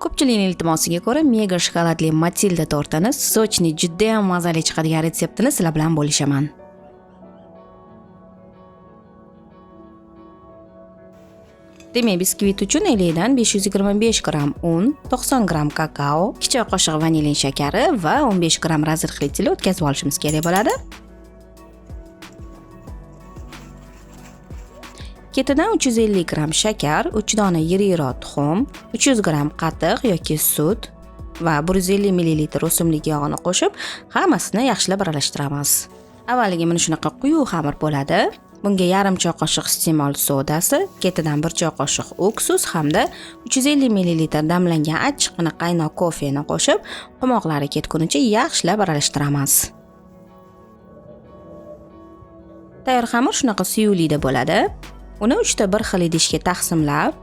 Ko'pchilikning iltimosiga ko'ra mega shokoladli Matilda tortini sochni juda ham mazali chiqadigan retseptini sizlar bilan bo'lishaman. Demak, biskvit uchun elikdan 525 gram un, 90 gram kakao, 2 choy qoshiq vanilin shakari va 15 gram razrixlitili o'tkazib olishimiz kerak bo'ladi. Ketidan 350 gram shakar, 3 dona yirikroq tuxum, 300 gram qatiq yoki sut va 150 ml o'simlik yog'ini qo'shib, hammasini yaxshilab aralashtiramiz. Avvaliga mana shunaqa quyuq xamir bo'ladi. Bunga yarim choy qoshiq istimol sodasi, ketidan 1 choy qoshiq uksus hamda 350 ml damlangan achchiqqina qaynoq kofeni qo'shib, qo'moqlari ketgunicha yaxshilab aralashtiramiz. Tayyor xamir shunaqa suyuqlikda bo'ladi. Uni 3 ta bir xil idishga taqsimlab,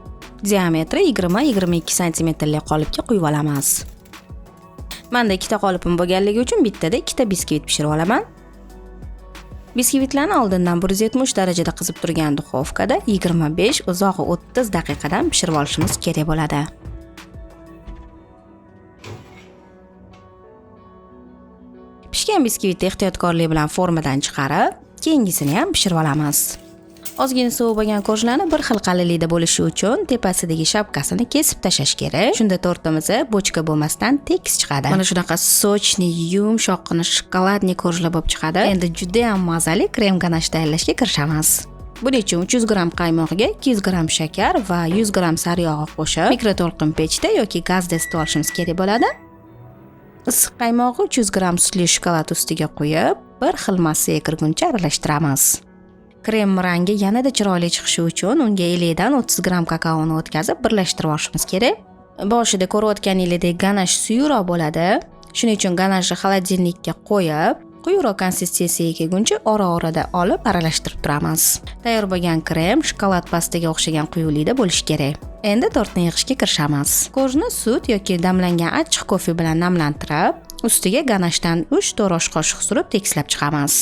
diametri 20-22 cm qolipga quyib olamiz. Menda 2 ta qolipim bo'lganligi uchun bittada 2 ta biskvit pishirib olaman. Biskvitlarni oldindan 170 darajada qizib turgan duxovkada 25, uzog'i 30 daqiqadan pishirib olishimiz kerak bo'ladi. Pishgan biskvitni ehtiyotkorlik bilan formadan chiqarib, keyingisini ham pishirib olamiz. Ozgina sovuq bo'lgan korjlarni bir xil qalinlikda bo'lishi uchun tepasidagi shapkasini kesib tashlash kerak. Shunda tortimiz bochka bo'lmasdan tekis chiqadi. Mana shunaqa sochni, yumshoqqina shokoladli korjlar bo'lib chiqadi. Endi juda ham mazali krem ganash tayyorlashga kirishamiz. Buning uchun 300 gram qaymoqga 200 gram shakar va 100 gram sariyog' qo'shib, mikroto'lqin pechda yoki gazda isitib olishimiz kerak bo'ladi. Issiq qaymoqni 300 gram sutli shokolad ustiga qo'yib, bir xil massaga kirguncha aralashtiramiz. Krem rangi yanada chiroyli chiqishi uchun unga elikdan 30 gram kakaoni o'tkazib birlashtirib olishimiz kerak. Boshida ko'rayotganingizdek ganash suyuqroq bo'ladi. Shuning uchun ganashni xolodilnikka qo'yib, quyuqroq konsistensiyaga kelguncha ora-orada olib aralashtirib turamiz. Tayyor bo'lgan krem shokolad pastaga o'xshagan quyuqlikda bo'lishi kerak. Endi tortni yig'ishga kirishamiz. Korjni sut yoki damlangan achchiq kofe bilan namlantirib, ustiga ganashdan 3-4 osh qoshiq surib tekislab chiqamiz.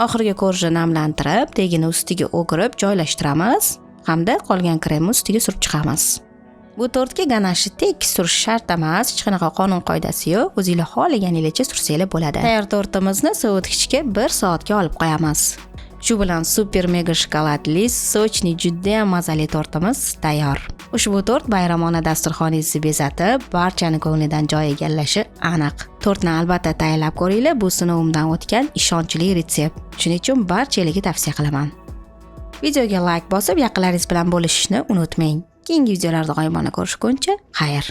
Oxirgi korjni namlantirib, tagini ustiga o'girib joylashtiramiz hamda qolgan kremni ustiga surib chiqamiz. Bu tortga ganashni tekis surish shart emas, hech qanaqa qonun qoidasi yo'q, o'zingizlar xohlaganingizcha sursanglar bo'ladi. Tayyor tortimizni sovutgichga 1 soatga olib qo'yamiz. Shu bilan super mega shokoladli, sochni juda ham mazali tortimiz tayyor. Ushbu tort bayramona dasturxoningizni bezatib, barchani ko'nglidan joy egallashi aniq. Tortni albatta tayyorlab ko'ringlar, bu sinovimdan o'tgan ishonchli retsept. Shuning uchun barchalarga tavsiya qilaman. Videoga like bosib, yaqinlaringiz bilan bo'lishishni unutmang. Keyingi videolarda g'oyibona ko'rishguncha, xayr.